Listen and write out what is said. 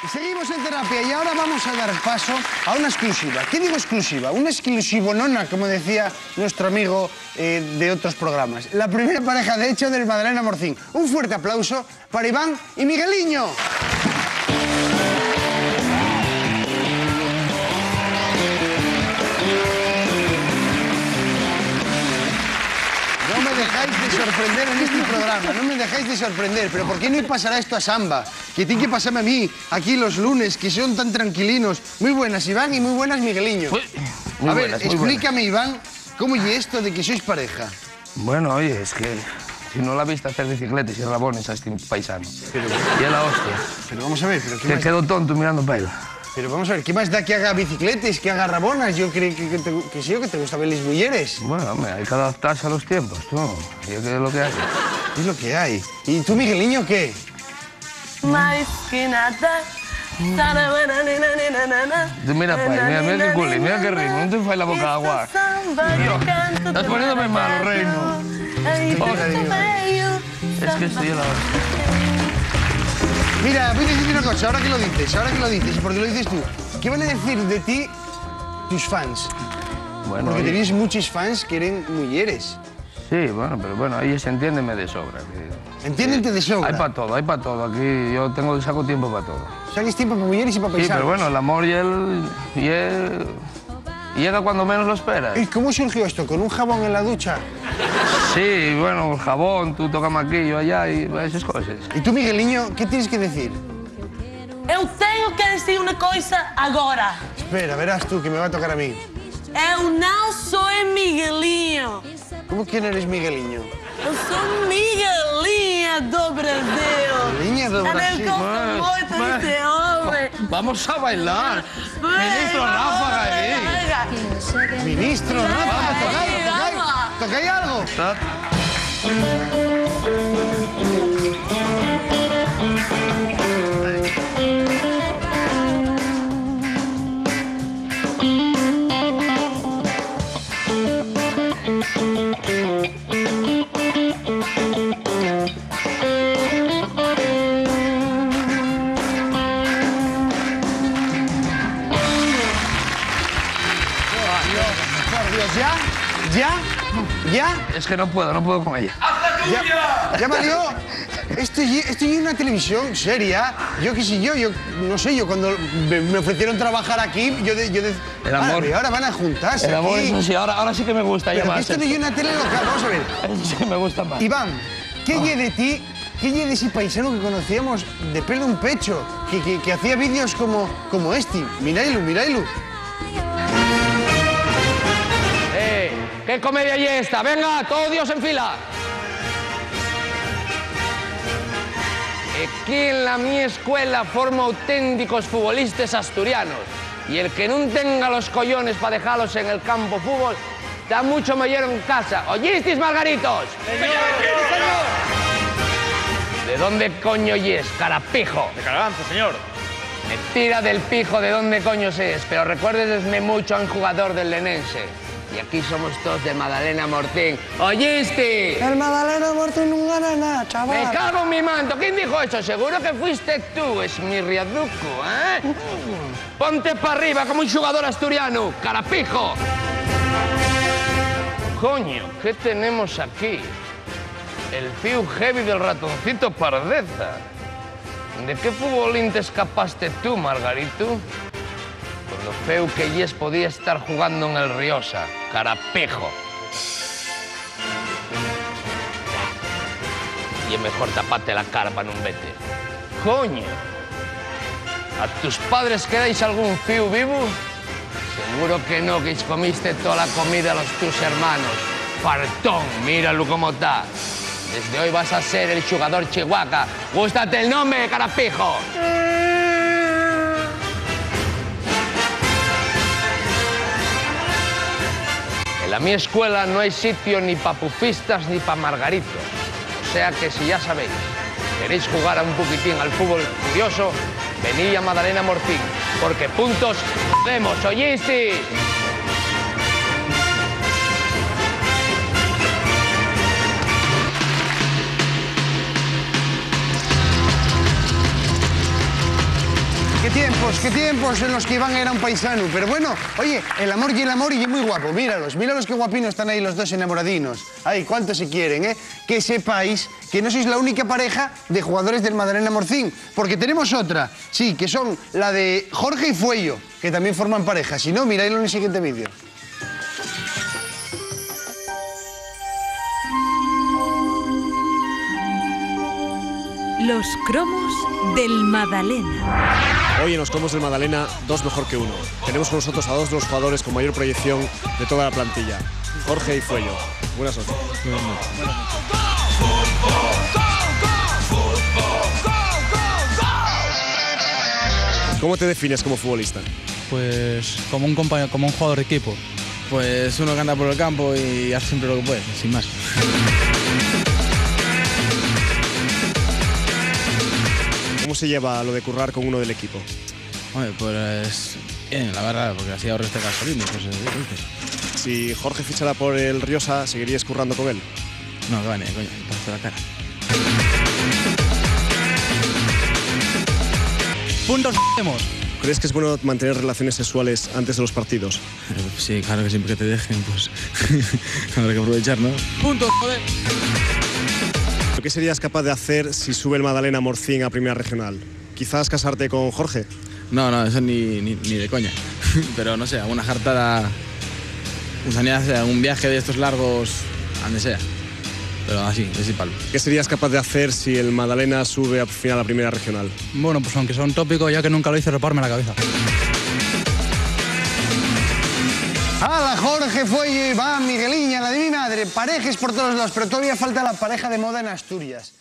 Seguimos en terapia y ahora vamos a dar paso a una exclusiva. ¿Qué digo exclusiva? Una exclusivonona, como decía nuestro amigo de otros programas. La primera pareja, de hecho, del Madalena Morcín. Un fuerte aplauso para Iván y Migueliño. No me dejáis de sorprender en este programa, no me dejáis de sorprender. Pero ¿por qué no pasará esto a Samba? Que tiene que pasarme a mí, aquí los lunes, que son tan tranquilinos. Muy buenas, Iván, y muy buenas, Migueliño. Muy a ver, buenas, explícame, Iván, ¿cómo es esto de que sois pareja? Bueno, oye, es que si no la viste hacer bicicletas y rabones a este paisano. Y es la hostia. Pero vamos a ver, pero ¿qué Que más... quedó tonto mirando para él. Pero vamos a ver, ¿qué más da que haga bicicletas, que haga rabonas? Yo creo que sí, que te gusta ver las mulleres. Bueno, hombre, hay que adaptarse a los tiempos, tú. Y es que es lo que hay. Es lo que hay. ¿Y tú, Migueliño, qué? Mais que nada. Tú mira para ahí, mira qué culi, mira qué ritmo. No te fai la boca agua. Dios, estás poniéndome mal, reino. Es que estoy en la hostia. Mira, voy a decirte una cosa, ahora que lo dices, ¿y por qué lo dices tú? ¿Qué van a decir de ti tus fans? Bueno, Porque oye, tenéis muchos fans que eran mulleres. sí, bueno, pero bueno, ellos entiéndeme de sobra. Entiéndete de sobra. Hay para todo, hay para todo. Aquí yo saco tiempo para todo. Sacáis tiempo para mulleres y para Sí, paisanos. pero bueno, el amor llega cuando menos lo esperas. ¿Y cómo surgió esto? ¿Con un jabón en la ducha? Sí, bueno, el jabón, tú tocas aquí, yo allá y esas cosas. ¿Y tú, Migueliño, qué tienes que decir? Eu tenho que decir uma coisa agora. Espera, verás tú, que me va a tocar a mí. Eu não sou Miguelinho. ¿Cómo que no eres Migueliño? Eu sou Miguelinha do Brasil. Miguelinha do Brasil. Eu gosto muito desse homem. Vamos a bailar. Ministro Ráfaga ahí. Ministro, ¿no? ¿Tocáis algo? Por Dios, ¿ya? Es que no puedo con ella. ¿Ya valió? Esto es una televisión seria. Yo qué sé yo no sé, yo cuando me ofrecieron trabajar aquí, yo El amor. Ahora van a juntarse El amor, aquí. eso sí, ahora sí que me gusta ya Pero más. esto no es una tele local, vamos a ver. Eso sí me gusta más. Iván, ¿qué lle de ti? ¿Qué lle de ese paisano que conocíamos de pelo un pecho? Que hacía vídeos como este. Mirailo. ¿Qué comedia hay esta? Venga, todos Dios en fila. Aquí en la mi escuela formo auténticos futbolistas asturianos. Y el que no tenga los collones para dejarlos en el campo fútbol, está mucho mayor en casa. ¿Oísteis, Margaritos? ¡Señor! ¿De dónde coño es, carapijo? De Carabanza, señor. Me tira del pijo de dónde coño es, pero recuérdesme mucho a un jugador del Lenense. Y aquí somos todos de Madalena Mortín. ¿Oíste? El Madalena Mortín no gana nada, chaval. Me cago en mi manto. ¿Quién dijo eso? Seguro que fuiste tú, es mi riaduco, ¿eh? Ponte para arriba como un jugador asturiano, carapijo. Coño, ¿qué tenemos aquí? El fiu heavy del ratoncito Pardeza. ¿De qué futbolín te escapaste tú, Margarito? Con lo feo que yes podía estar jugando en el Riosa, carapejo. Y es mejor taparte la cara para no vete. Coño, ¿a tus padres quedáis algún fiu vivo? Seguro que no, que comiste toda la comida a los tus hermanos. Fartón, míralo cómo está. Desde hoy vas a ser el jugador Chihuahua. ¡Gústate el nombre, carapijo! En la mi escuela no hay sitio ni para pufistas ni para margaritos. O sea que si ya sabéis, queréis jugar a un poquitín al fútbol curioso, venid a Madalena Mortín, porque puntos vemos, ¿oíste? qué tiempos en los que Iván era un paisano. Pero bueno, oye, el amor y es muy guapo. Míralos qué guapinos están ahí los dos enamoradinos. Ay, cuánto se quieren, ¿eh? Que sepáis que no sois la única pareja de jugadores del Madalena Morcín, porque tenemos otra, sí, que son la de Jorge y Fuello, que también forman pareja. Si no, miradlo en el siguiente vídeo. Los cromos del Madalena. Hoy en los cromos del Madalena, dos mejor que uno. Tenemos con nosotros a dos de los jugadores con mayor proyección de toda la plantilla, Jorge y Fuello. Buenas noches. ¿Cómo te defines como futbolista? Pues como un compañero, como un jugador de equipo. Pues uno que anda por el campo y hace siempre lo que puede, sin más. ¿Cómo se lleva lo de currar con uno del equipo? Hombre, pues bien, la verdad, porque así ahorras este gasolina, pues Si Jorge fichara por el Riosa, ¿seguirías currando con él? no, que vale, coño, pasaste la cara. Puntos tenemos. ¿Crees que es bueno mantener relaciones sexuales antes de los partidos? Sí, claro que siempre que te dejen, pues habrá que aprovechar, ¿no? Puntos, joder. ¿Qué serías capaz de hacer si sube el Madalena Morcín a Primera Regional? ¿Quizás casarte con Jorge? No, eso ni de coña. Pero no sé, alguna jartada, un viaje de estos largos, a donde sea. Pero así, de ese palo. ¿Qué serías capaz de hacer si el Madalena sube al final a Primera Regional? Bueno, pues aunque sea un tópico, ya que nunca lo hice, reparme la cabeza. ¡Hala, Jorge, Fuello, Iván, Migueliña, la de mi madre! Parejas por todos lados, pero todavía falta la pareja de moda en Asturias.